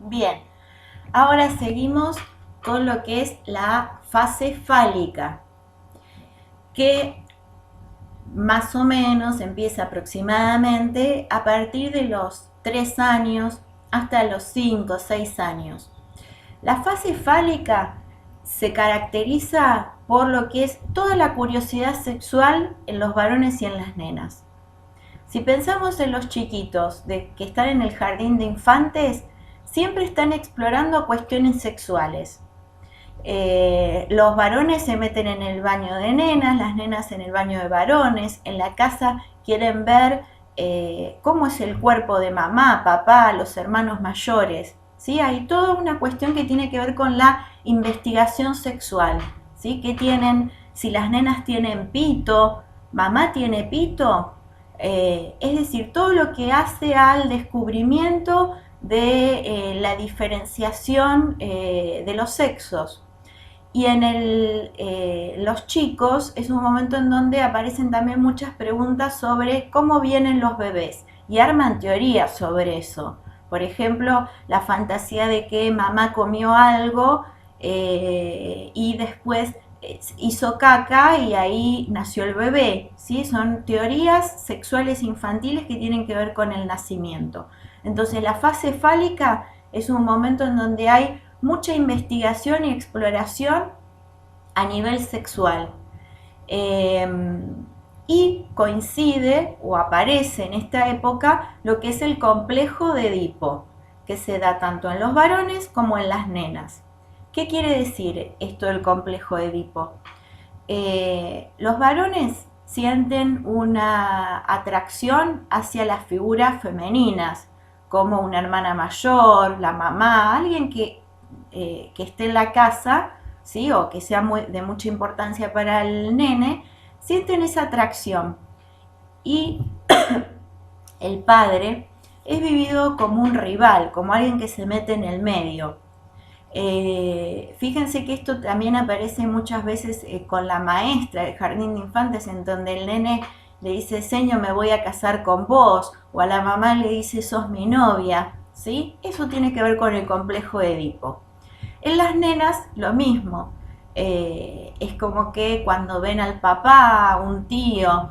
Bien, ahora seguimos con lo que es la fase fálica, que más o menos empieza aproximadamente a partir de los 3 años hasta los 5 o 6 años. La fase fálica se caracteriza por lo que es toda la curiosidad sexual en los varones y en las nenas. Si pensamos en los chiquitos que están en el jardín de infantes, siempre están explorando cuestiones sexuales. Los varones se meten en el baño de nenas, las nenas en el baño de varones, en la casa quieren ver cómo es el cuerpo de mamá, papá, los hermanos mayores. ¿Sí? Hay toda una cuestión que tiene que ver con la investigación sexual. ¿Sí? ¿Qué tienen? Si las nenas tienen pito, mamá tiene pito. Es decir, todo lo que hace al descubrimiento de la diferenciación de los sexos. Y en los chicos es un momento en donde aparecen también muchas preguntas sobre cómo vienen los bebés y arman teorías sobre eso. Por ejemplo, la fantasía de que mamá comió algo y después hizo caca y ahí nació el bebé. ¿Sí? Son teorías sexuales infantiles que tienen que ver con el nacimiento. Entonces la fase fálica es un momento en donde hay mucha investigación y exploración a nivel sexual. Y coincide o aparece en esta época lo que es el complejo de Edipo, que se da tanto en los varones como en las nenas. ¿Qué quiere decir esto del complejo de Edipo? Los varones sienten una atracción hacia las figuras femeninas, como una hermana mayor, la mamá, alguien que esté en la casa, ¿sí? O que sea de mucha importancia para el nene, sienten esa atracción. Y el padre es vivido como un rival, como alguien que se mete en el medio. Fíjense que esto también aparece muchas veces con la maestra del jardín de infantes, en donde el nene le dice, señor, me voy a casar con vos, o a la mamá le dice, sos mi novia, ¿sí? Eso tiene que ver con el complejo de Edipo. En las nenas lo mismo, es como que cuando ven al papá, un tío,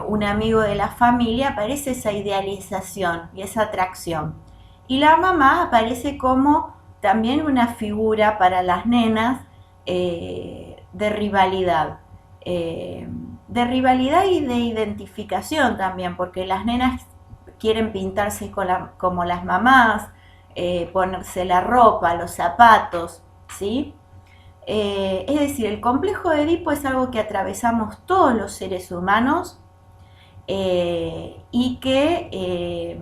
un amigo de la familia, aparece esa idealización y esa atracción. Y la mamá aparece como también una figura para las nenas de rivalidad. De rivalidad y de identificación también, porque las nenas quieren pintarse como las mamás, ponerse la ropa, los zapatos, ¿sí? Es decir, el complejo de Edipo es algo que atravesamos todos los seres humanos y que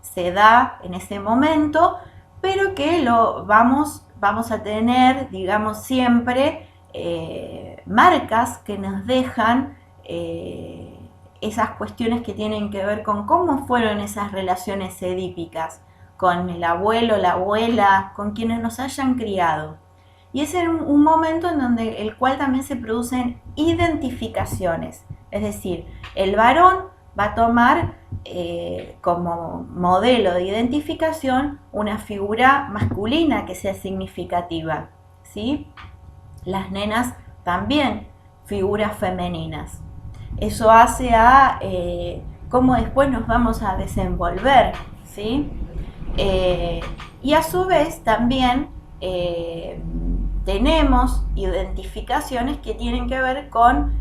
se da en ese momento, pero que lo vamos a tener, digamos, siempre marcas que nos dejan esas cuestiones que tienen que ver con cómo fueron esas relaciones edípicas con el abuelo, la abuela, con quienes nos hayan criado. Y es un momento en donde el cual también se producen identificaciones, es decir, el varón va a tomar como modelo de identificación una figura masculina que sea significativa, ¿sí? Las nenas también figuras femeninas. Eso hace a cómo después nos vamos a desenvolver, ¿sí? Y a su vez también tenemos identificaciones que tienen que ver con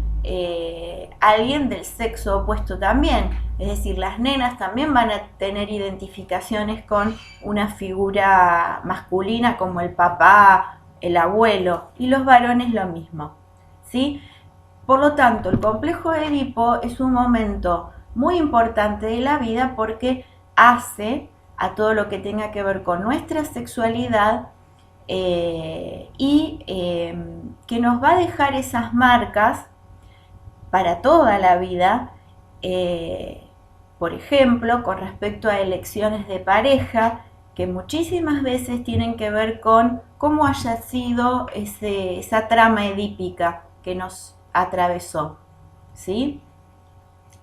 alguien del sexo opuesto también. Es decir, las nenas también van a tener identificaciones con una figura masculina como el papá, el abuelo, y los varones lo mismo, ¿sí? Por lo tanto, el complejo de Edipo es un momento muy importante de la vida porque hace a todo lo que tenga que ver con nuestra sexualidad y que nos va a dejar esas marcas para toda la vida, por ejemplo, con respecto a elecciones de pareja, que muchísimas veces tienen que ver con cómo haya sido esa trama edípica que nos atravesó, ¿sí?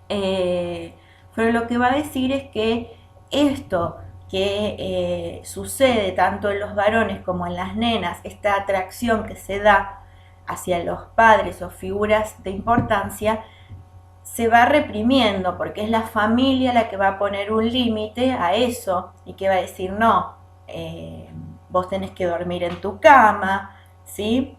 Pero lo que va a decir es que esto que sucede tanto en los varones como en las nenas, esta atracción que se da hacia los padres o figuras de importancia, se va reprimiendo porque es la familia la que va a poner un límite a eso y que va a decir no, vos tenés que dormir en tu cama, ¿sí?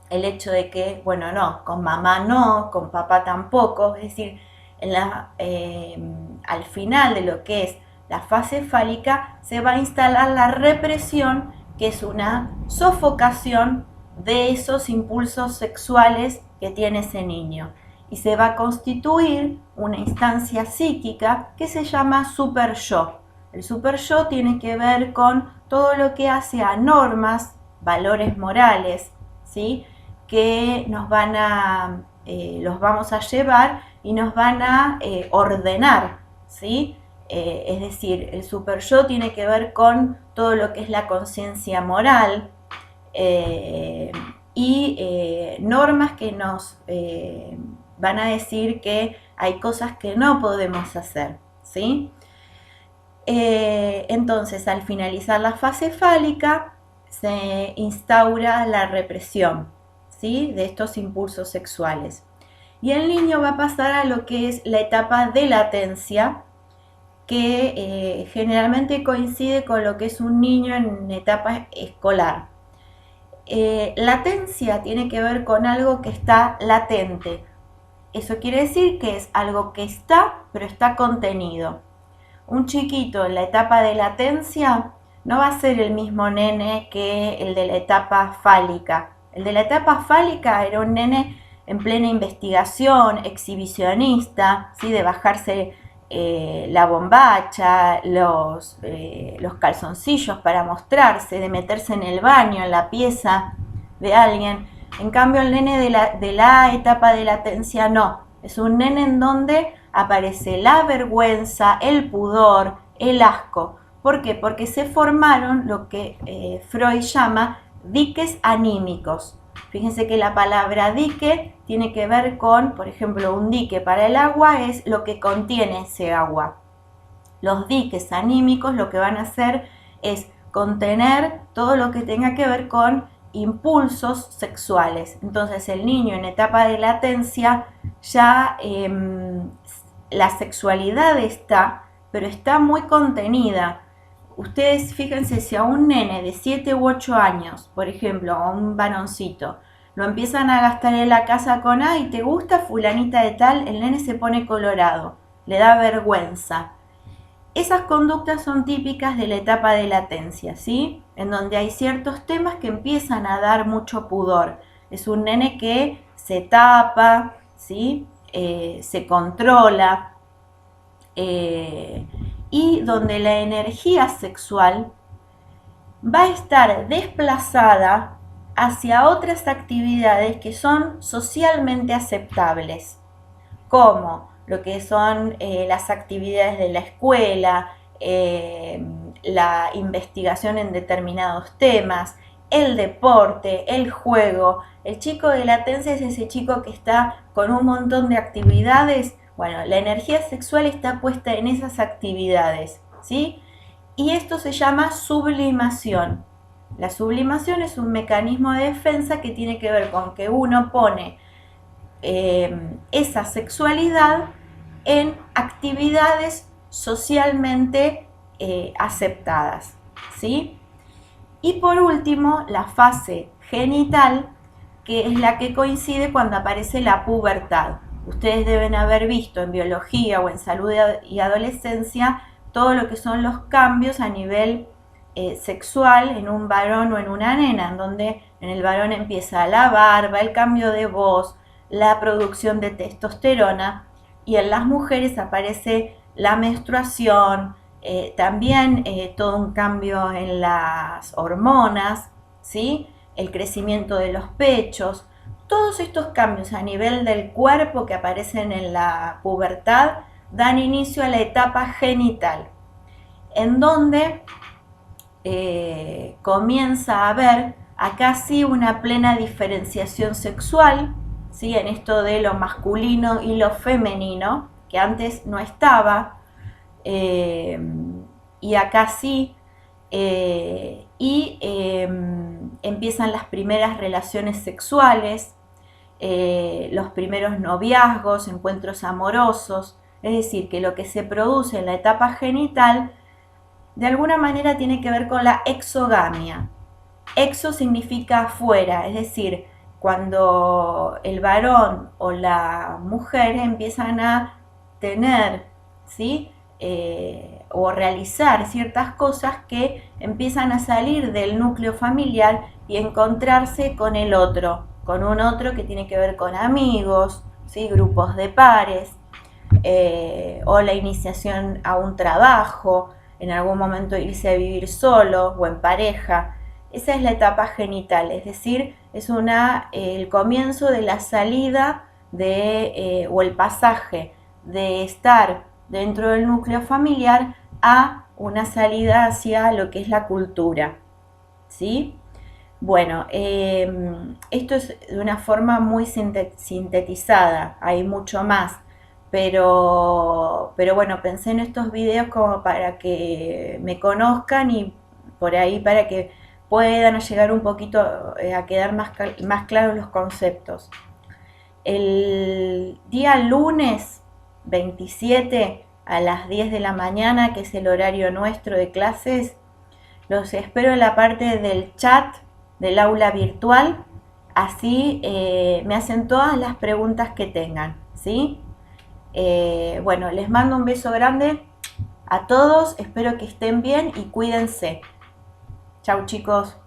El hecho de que, bueno, no, con mamá no, con papá tampoco, es decir, al final de lo que es la fase fálica se va a instalar la represión, que es una sofocación de esos impulsos sexuales que tiene ese niño. Y se va a constituir una instancia psíquica que se llama super yo. El super yo tiene que ver con todo lo que hace a normas, valores morales, ¿sí? Que nos van a, los vamos a llevar y nos van a ordenar, ¿sí? Es decir, el super yo tiene que ver con todo lo que es la conciencia moral y normas que nos van a decir que hay cosas que no podemos hacer, ¿sí? Entonces, al finalizar la fase fálica, se instaura la represión, ¿sí? De estos impulsos sexuales. Y el niño va a pasar a lo que es la etapa de latencia, que generalmente coincide con lo que es un niño en etapa escolar. Latencia tiene que ver con algo que está latente. Eso quiere decir que es algo que está, pero está contenido. Un chiquito en la etapa de latencia no va a ser el mismo nene que el de la etapa fálica. El de la etapa fálica era un nene en plena investigación, exhibicionista, ¿sí? De bajarse la bombacha, los calzoncillos para mostrarse, de meterse en el baño, en la pieza de alguien. En cambio, el nene de la etapa de latencia no. Es un nene en donde aparece la vergüenza, el pudor, el asco. ¿Por qué? Porque se formaron lo que Freud llama diques anímicos. Fíjense que la palabra dique tiene que ver con, por ejemplo, un dique para el agua es lo que contiene ese agua. Los diques anímicos lo que van a hacer es contener todo lo que tenga que ver con impulsos sexuales. Entonces el niño en etapa de latencia ya la sexualidad está, pero está muy contenida. Ustedes fíjense, si a un nene de 7 u 8 años, por ejemplo, a un varoncito, lo empiezan a gastar en la casa con, ay, ¿te gusta fulanita de tal? El nene se pone colorado, le da vergüenza. Esas conductas son típicas de la etapa de latencia, ¿sí? En donde hay ciertos temas que empiezan a dar mucho pudor. Es un nene que se tapa, ¿sí? Se controla, y donde la energía sexual va a estar desplazada hacia otras actividades que son socialmente aceptables, como lo que son las actividades de la escuela, la investigación en determinados temas, el deporte, el juego. El chico de latencia es ese chico que está con un montón de actividades. Bueno, la energía sexual está puesta en esas actividades, ¿sí? Y esto se llama sublimación. La sublimación es un mecanismo de defensa que tiene que ver con que uno pone esa sexualidad en actividades socialmente aceptadas, ¿sí? Y por último, la fase genital, que es la que coincide cuando aparece la pubertad. Ustedes deben haber visto en biología o en salud y adolescencia todo lo que son los cambios a nivel sexual en un varón o en una nena, en donde en el varón empieza la barba, el cambio de voz, la producción de testosterona, y en las mujeres aparece la menstruación, también todo un cambio en las hormonas, ¿sí? El crecimiento de los pechos. Todos estos cambios a nivel del cuerpo que aparecen en la pubertad dan inicio a la etapa genital, en donde comienza a haber acá sí una plena diferenciación sexual, ¿sí? En esto de lo masculino y lo femenino, que antes no estaba, y acá sí, empiezan las primeras relaciones sexuales, los primeros noviazgos, encuentros amorosos, es decir, que lo que se produce en la etapa genital de alguna manera tiene que ver con la exogamia. Exo significa afuera, es decir, cuando el varón o la mujer empiezan a tener, ¿sí? O realizar ciertas cosas que empiezan a salir del núcleo familiar y encontrarse con el otro, con un otro que tiene que ver con amigos, ¿sí? Grupos de pares, o la iniciación a un trabajo, en algún momento irse a vivir solo o en pareja. Esa es la etapa genital, es decir, es el comienzo de la salida o el pasaje de estar dentro del núcleo familiar a una salida hacia lo que es la cultura, ¿sí? Bueno, esto es de una forma muy sintetizada, hay mucho más, pero bueno, pensé en estos videos como para que me conozcan y por ahí para que puedan llegar un poquito a quedar más claros los conceptos. El día lunes 27 a las 10 de la mañana, que es el horario nuestro de clases, los espero en la parte del chat del aula virtual, así me hacen todas las preguntas que tengan, ¿sí? Bueno, les mando un beso grande a todos, espero que estén bien y cuídense. Chau chicos.